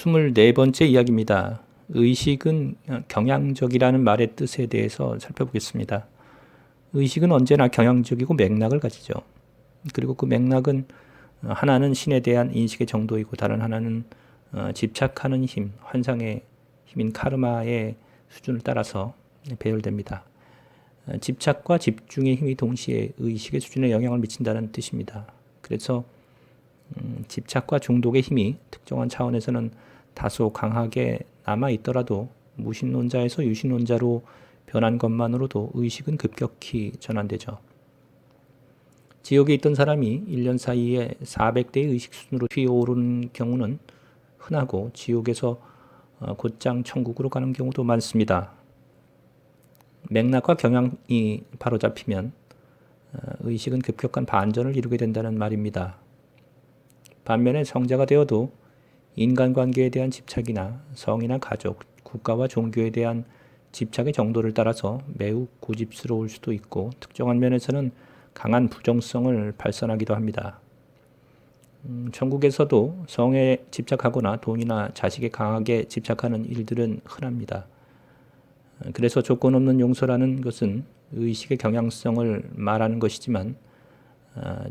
24번째 이야기입니다. 의식은 경향적이라는 말의 뜻에 대해서 살펴보겠습니다. 의식은 언제나 경향적이고 맥락을 가지죠. 그리고 그 맥락은 하나는 신에 대한 인식의 정도이고 다른 하나는 집착하는 힘, 환상의 힘인 카르마의 수준을 따라서 배열됩니다. 집착과 집중의 힘이 동시에 의식의 수준에 영향을 미친다는 뜻입니다. 그래서 집착과 중독의 힘이 특정한 차원에서는 다소 강하게 남아있더라도 무신론자에서 유신론자로 변한 것만으로도 의식은 급격히 전환되죠. 지옥에 있던 사람이 1년 사이에 400대의 의식 수준으로 튀어오르는 경우는 흔하고 지옥에서 곧장 천국으로 가는 경우도 많습니다. 맥락과 경향이 바로잡히면 의식은 급격한 반전을 이루게 된다는 말입니다. 반면에 성자가 되어도 인간관계에 대한 집착이나 성이나 가족, 국가와 종교에 대한 집착의 정도를 따라서 매우 고집스러울 수도 있고 특정한 면에서는 강한 부정성을 발산하기도 합니다. 천국에서도 성에 집착하거나 돈이나 자식에 강하게 집착하는 일들은 흔합니다. 그래서 조건 없는 용서라는 것은 의식의 경향성을 말하는 것이지만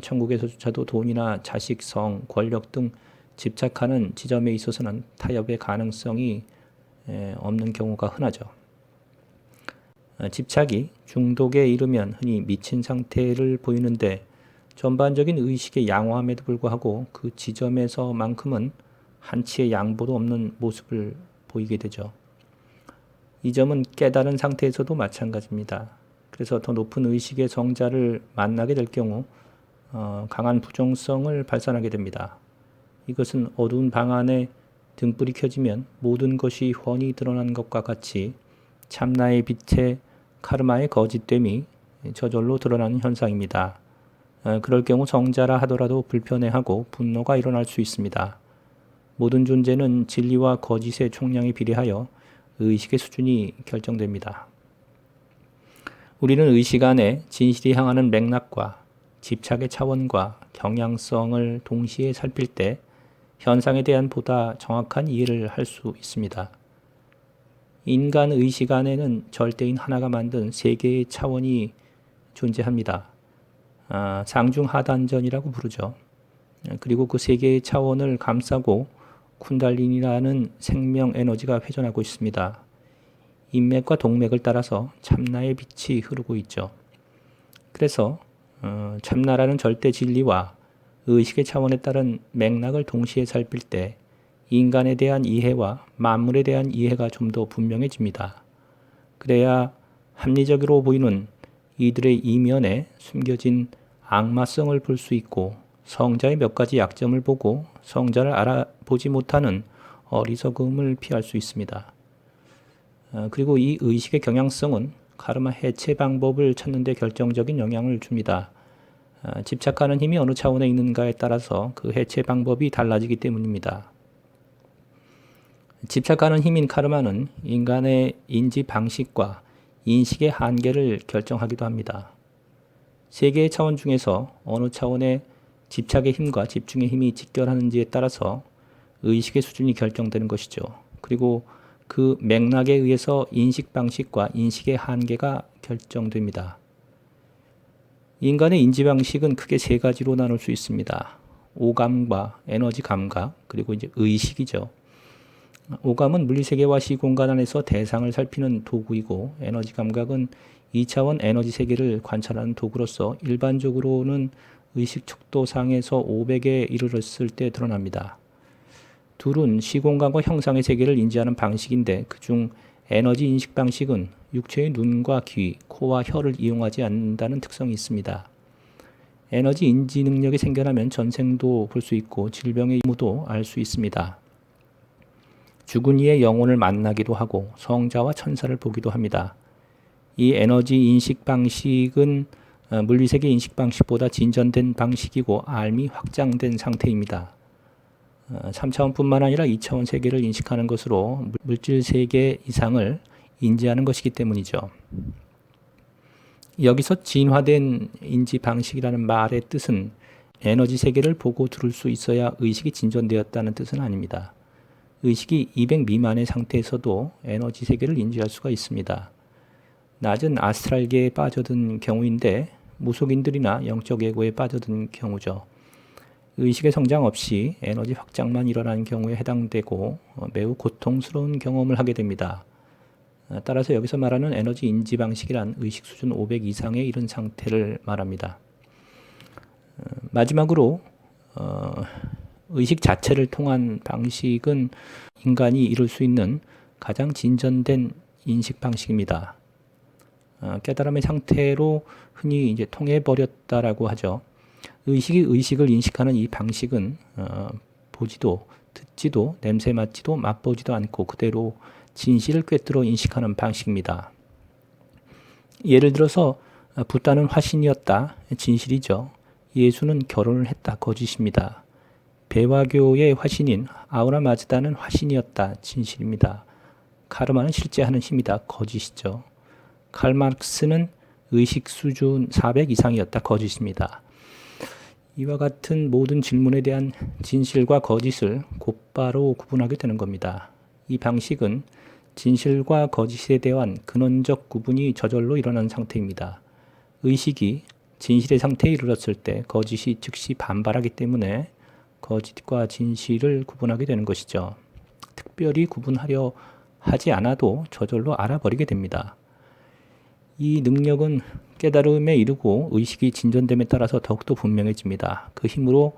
천국에서조차도 돈이나 자식, 성, 권력 등 집착하는 지점에 있어서는 타협의 가능성이 없는 경우가 흔하죠. 집착이 중독에 이르면 흔히 미친 상태를 보이는데 전반적인 의식의 양호함에도 불구하고 그 지점에서만큼은 한치의 양보도 없는 모습을 보이게 되죠. 이 점은 깨달은 상태에서도 마찬가지입니다. 그래서 더 높은 의식의 성자를 만나게 될 경우 강한 부정성을 발산하게 됩니다. 이것은 어두운 방 안에 등불이 켜지면 모든 것이 훤히 드러난 것과 같이 참나의 빛에 카르마의 거짓됨이 저절로 드러나는 현상입니다. 그럴 경우 성자라 하더라도 불편해하고 분노가 일어날 수 있습니다. 모든 존재는 진리와 거짓의 총량에 비례하여 의식의 수준이 결정됩니다. 우리는 의식 안에 진실이 향하는 맥락과 집착의 차원과 경향성을 동시에 살필 때 현상에 대한 보다 정확한 이해를 할 수 있습니다. 인간 의식 안에는 절대인 하나가 만든 세 개의 차원이 존재합니다. 상중하단전이라고 부르죠. 그리고 그 세 개의 차원을 감싸고 쿤달린이라는 생명 에너지가 회전하고 있습니다. 인맥과 동맥을 따라서 참나의 빛이 흐르고 있죠. 그래서 참나라는 절대 진리와 의식의 차원에 따른 맥락을 동시에 살필 때 인간에 대한 이해와 만물에 대한 이해가 좀 더 분명해집니다. 그래야 합리적으로 보이는 이들의 이면에 숨겨진 악마성을 볼 수 있고 성자의 몇 가지 약점을 보고 성자를 알아보지 못하는 어리석음을 피할 수 있습니다. 그리고 이 의식의 경향성은 카르마 해체 방법을 찾는 데 결정적인 영향을 줍니다. 집착하는 힘이 어느 차원에 있는가에 따라서 그 해체 방법이 달라지기 때문입니다. 집착하는 힘인 카르마는 인간의 인지 방식과 인식의 한계를 결정하기도 합니다. 세 개의 차원 중에서 어느 차원에 집착의 힘과 집중의 힘이 직결하는지에 따라서 의식의 수준이 결정되는 것이죠. 그리고 그 맥락에 의해서 인식 방식과 인식의 한계가 결정됩니다. 인간의 인지 방식은 크게 세 가지로 나눌 수 있습니다. 오감과 에너지 감각, 그리고 이제 의식이죠. 오감은 물리세계와 시공간 안에서 대상을 살피는 도구이고 에너지 감각은 2차원 에너지 세계를 관찰하는 도구로서 일반적으로는 의식 척도상에서 500에 이르렀을 때 드러납니다. 둘은 시공간과 형상의 세계를 인지하는 방식인데 그중 에너지 인식 방식은 육체의 눈과 귀, 코와 혀를 이용하지 않는다는 특성이 있습니다. 에너지 인지 능력이 생겨나면 전생도 볼 수 있고 질병의 유무도 알 수 있습니다. 죽은 이의 영혼을 만나기도 하고 성자와 천사를 보기도 합니다. 이 에너지 인식 방식은 물리세계 인식 방식보다 진전된 방식이고 알미 확장된 상태입니다. 3차원뿐만 아니라 2차원 세계를 인식하는 것으로 물질 세계 이상을 인지하는 것이기 때문이죠. 여기서 진화된 인지 방식이라는 말의 뜻은 에너지 세계를 보고 들을 수 있어야 의식이 진전되었다는 뜻은 아닙니다. 의식이 200 미만의 상태에서도 에너지 세계를 인지할 수가 있습니다. 낮은 아스트랄계에 빠져든 경우인데 무속인들이나 영적 예고에 빠져든 경우죠. 의식의 성장 없이 에너지 확장만 일어나는 경우에 해당되고 매우 고통스러운 경험을 하게 됩니다. 따라서 여기서 말하는 에너지 인지 방식이란 의식 수준 500 이상에 이른 상태를 말합니다. 마지막으로 의식 자체를 통한 방식은 인간이 이룰 수 있는 가장 진전된 인식 방식입니다. 깨달음의 상태로 흔히 이제 통해버렸다라고 하죠. 의식이 의식을 인식하는 이 방식은 보지도 듣지도 냄새 맡지도 맛보지도 않고 그대로 진실을 꿰뚫어 인식하는 방식입니다. 예를 들어서 붓다는 화신이었다. 진실이죠. 예수는 결혼을 했다. 거짓입니다. 배화교의 화신인 아우라 마즈다는 화신이었다. 진실입니다. 카르마는 실제 하는 힘이다. 거짓이죠. 칼 마르크스는 의식 수준 400 이상이었다. 거짓입니다. 이와 같은 모든 질문에 대한 진실과 거짓을 곧바로 구분하게 되는 겁니다. 이 방식은 진실과 거짓에 대한 근원적 구분이 저절로 일어난 상태입니다. 의식이 진실의 상태에 이르렀을 때 거짓이 즉시 반발하기 때문에 거짓과 진실을 구분하게 되는 것이죠. 특별히 구분하려 하지 않아도 저절로 알아버리게 됩니다. 이 능력은 깨달음에 이르고 의식이 진전됨에 따라서 더욱더 분명해집니다. 그 힘으로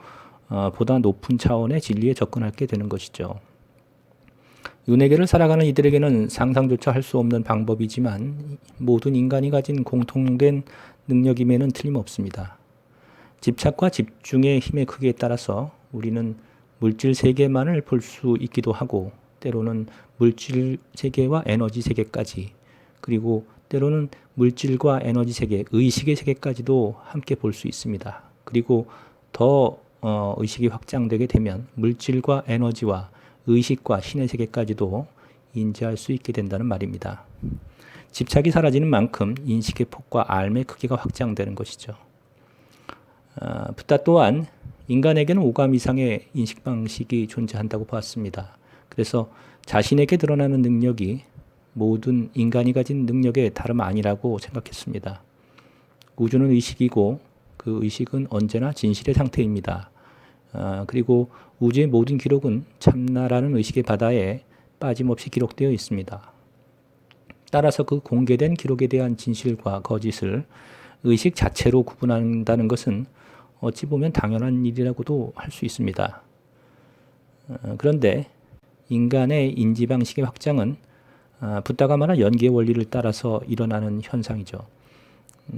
보다 높은 차원의 진리에 접근하게 되는 것이죠. 윤회계를 살아가는 이들에게는 상상조차 할 수 없는 방법이지만 모든 인간이 가진 공통된 능력임에는 틀림없습니다. 집착과 집중의 힘의 크기에 따라서 우리는 물질 세계만을 볼 수 있기도 하고 때로는 물질 세계와 에너지 세계까지 그리고 때로는 물질과 에너지 세계, 의식의 세계까지도 함께 볼 수 있습니다. 그리고 더 의식이 확장되게 되면 물질과 에너지와 의식과 신의 세계까지도 인지할 수 있게 된다는 말입니다. 집착이 사라지는 만큼 인식의 폭과 알의 크기가 확장되는 것이죠. 붓다 또한 인간에게는 오감 이상의 인식 방식이 존재한다고 보았습니다. 그래서 자신에게 드러나는 능력이 모든 인간이 가진 능력의 다름 아니라고 생각했습니다. 우주는 의식이고 그 의식은 언제나 진실의 상태입니다. 그리고 우주의 모든 기록은 참나라는 의식의 바다에 빠짐없이 기록되어 있습니다. 따라서 그 공개된 기록에 대한 진실과 거짓을 의식 자체로 구분한다는 것은 어찌 보면 당연한 일이라고도 할 수 있습니다. 그런데 인간의 인지 방식의 확장은 붓다가 말한 연기의 원리를 따라서 일어나는 현상이죠.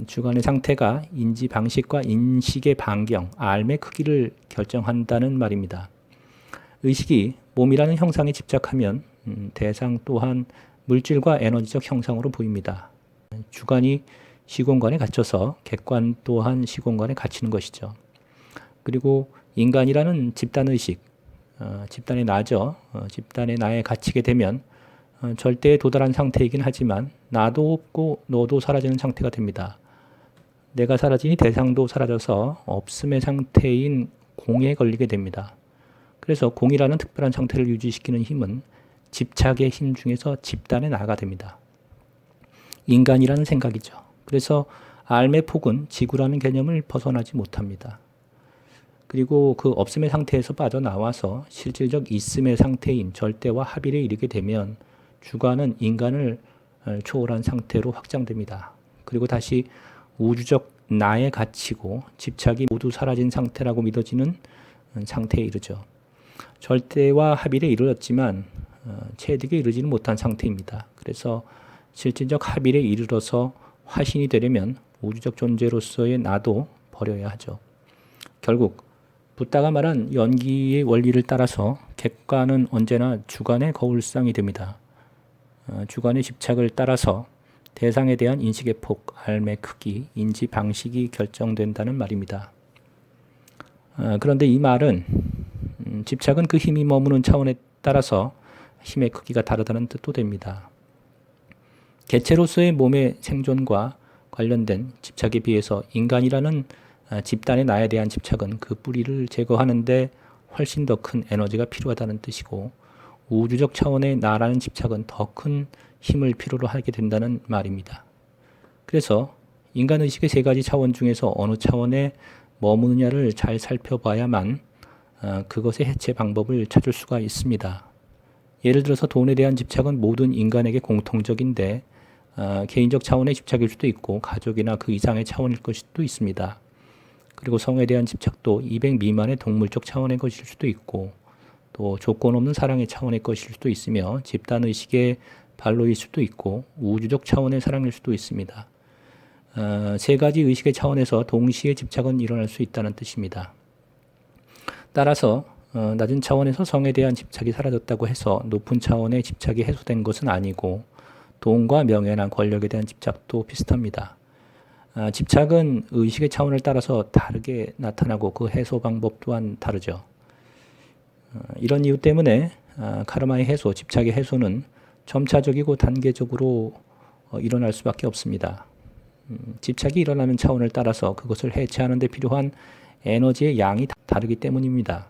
주관의 상태가 인지 방식과 인식의 반경, 알의 크기를 결정한다는 말입니다. 의식이 몸이라는 형상에 집착하면 대상 또한 물질과 에너지적 형상으로 보입니다. 주관이 시공간에 갇혀서 객관 또한 시공간에 갇히는 것이죠. 그리고 인간이라는 집단의식, 집단의 나죠. 집단의 나에 갇히게 되면 절대에 도달한 상태이긴 하지만 나도 없고 너도 사라지는 상태가 됩니다. 내가 사라지니 대상도 사라져서 없음의 상태인 공에 걸리게 됩니다. 그래서 공이라는 특별한 상태를 유지시키는 힘은 집착의 힘 중에서 집단의 나가 됩니다. 인간이라는 생각이죠. 그래서 알의 폭은 지구라는 개념을 벗어나지 못합니다. 그리고 그 없음의 상태에서 빠져나와서 실질적 있음의 상태인 절대와 합일에 이르게 되면 주관은 인간을 초월한 상태로 확장됩니다. 그리고 다시 우주적 나에 갇히고 집착이 모두 사라진 상태라고 믿어지는 상태에 이르죠. 절대와 합일에 이르렀지만 체득에 이르지는 못한 상태입니다. 그래서 실질적 합일에 이르러서 화신이 되려면 우주적 존재로서의 나도 버려야 하죠. 결국 붓다가 말한 연기의 원리를 따라서 객관은 언제나 주관의 거울상이 됩니다. 주관의 집착을 따라서 대상에 대한 인식의 폭, 알의 크기, 인지 방식이 결정된다는 말입니다. 그런데 이 말은 집착은 그 힘이 머무는 차원에 따라서 힘의 크기가 다르다는 뜻도 됩니다. 개체로서의 몸의 생존과 관련된 집착에 비해서 인간이라는 집단의 나에 대한 집착은 그 뿌리를 제거하는데 훨씬 더 큰 에너지가 필요하다는 뜻이고 우주적 차원의 나라는 집착은 더 큰 힘을 필요로 하게 된다는 말입니다. 그래서 인간의식의 세 가지 차원 중에서 어느 차원에 머무느냐를 잘 살펴봐야만 그것의 해체 방법을 찾을 수가 있습니다. 예를 들어서 돈에 대한 집착은 모든 인간에게 공통적인데 개인적 차원의 집착일 수도 있고 가족이나 그 이상의 차원일 것도 있습니다. 그리고 성에 대한 집착도 200 미만의 동물적 차원의 것일 수도 있고 또 조건 없는 사랑의 차원의 것일 수도 있으며 집단의식의 발로일 수도 있고 우주적 차원의 사랑일 수도 있습니다. 세 가지 의식의 차원에서 동시에 집착은 일어날 수 있다는 뜻입니다. 따라서 낮은 차원에서 성에 대한 집착이 사라졌다고 해서 높은 차원의 집착이 해소된 것은 아니고 돈과 명예나 권력에 대한 집착도 비슷합니다. 집착은 의식의 차원을 따라서 다르게 나타나고 그 해소 방법 또한 다르죠. 이런 이유 때문에 카르마의 해소, 집착의 해소는 점차적이고 단계적으로 일어날 수밖에 없습니다. 집착이 일어나는 차원을 따라서 그것을 해체하는 데 필요한 에너지의 양이 다르기 때문입니다.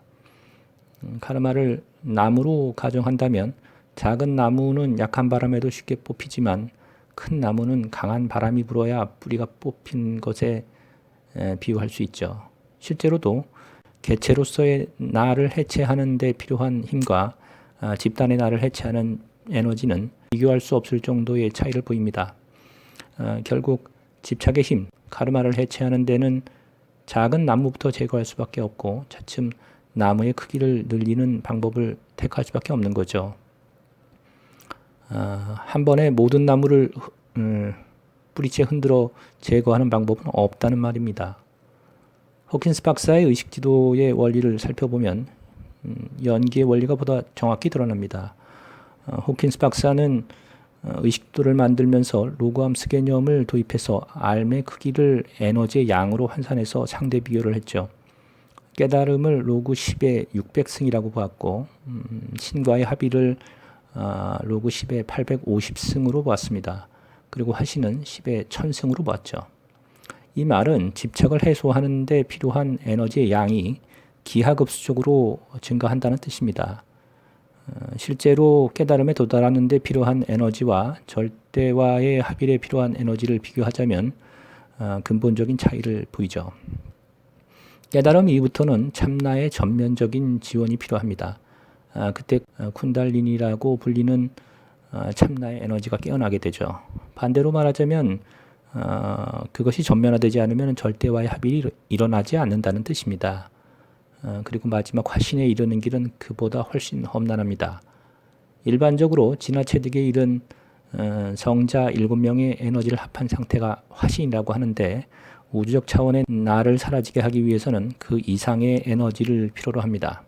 카르마를 나무로 가정한다면 작은 나무는 약한 바람에도 쉽게 뽑히지만 큰 나무는 강한 바람이 불어야 뿌리가 뽑힌 것에 비유할 수 있죠. 실제로도 개체로서의 나를 해체하는 데 필요한 힘과 집단의 나를 해체하는 에너지는 비교할 수 없을 정도의 차이를 보입니다. 결국 집착의 힘, 카르마를 해체하는 데는 작은 나무부터 제거할 수밖에 없고 차츰 나무의 크기를 늘리는 방법을 택할 수밖에 없는 거죠. 한 번에 모든 나무를 뿌리채 흔들어 제거하는 방법은 없다는 말입니다. 호킨스 박사의 의식지도의 원리를 살펴보면 연기의 원리가 보다 정확히 드러납니다. 호킨스 박사는 의식지도를 만들면서 로그함스 개념을 도입해서 알의 크기를 에너지의 양으로 환산해서 상대 비교를 했죠. 깨달음을 로그 10의 600승이라고 보았고 신과의 합의를 로그 10의 850승으로 보았습니다. 그리고 화신은 10의 1000승으로 보았죠. 이 말은 집착을 해소하는 데 필요한 에너지의 양이 기하급수적으로 증가한다는 뜻입니다. 실제로 깨달음에 도달하는 데 필요한 에너지와 절대와의 합일에 필요한 에너지를 비교하자면 근본적인 차이를 보이죠. 깨달음 이후부터는 참나의 전면적인 지원이 필요합니다. 그때 쿤달리니라고 불리는 참나의 에너지가 깨어나게 되죠. 반대로 말하자면 그것이 전면화되지 않으면 절대와의 합일이 일어나지 않는다는 뜻입니다. 그리고 마지막 화신에 이르는 길은 그보다 훨씬 험난합니다. 일반적으로 진화체득에 이른 성자 7명의 에너지를 합한 상태가 화신이라고 하는데 우주적 차원의 나를 사라지게 하기 위해서는 그 이상의 에너지를 필요로 합니다.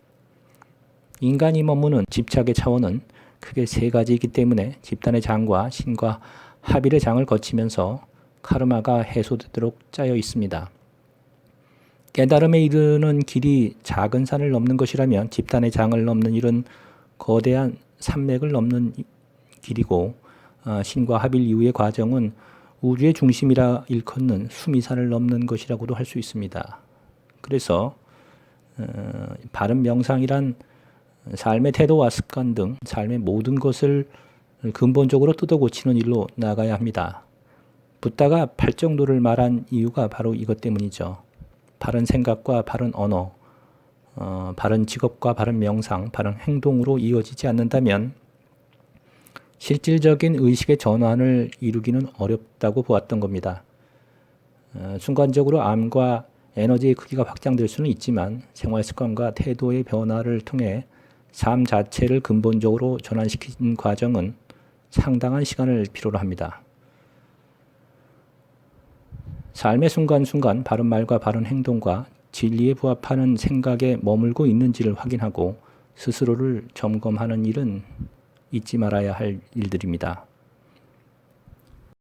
인간이 머무는 집착의 차원은 크게 세 가지이기 때문에 집단의 장과 신과 합일의 장을 거치면서 카르마가 해소되도록 짜여 있습니다. 깨달음에 이르는 길이 작은 산을 넘는 것이라면 집단의 장을 넘는 일은 거대한 산맥을 넘는 길이고 신과 합일 이후의 과정은 우주의 중심이라 일컫는 수미산을 넘는 것이라고도 할 수 있습니다. 그래서 바른 명상이란 삶의 태도와 습관 등 삶의 모든 것을 근본적으로 뜯어 고치는 일로 나가야 합니다. 붓다가 팔정도를 말한 이유가 바로 이것 때문이죠. 바른 생각과 바른 언어, 바른 직업과 바른 명상, 바른 행동으로 이어지지 않는다면 실질적인 의식의 전환을 이루기는 어렵다고 보았던 겁니다. 순간적으로 암과 에너지의 크기가 확장될 수는 있지만 생활 습관과 태도의 변화를 통해 삶 자체를 근본적으로 전환시키는 과정은 상당한 시간을 필요로 합니다. 삶의 순간순간 바른 말과 바른 행동과 진리에 부합하는 생각에 머물고 있는지를 확인하고 스스로를 점검하는 일은 잊지 말아야 할 일들입니다.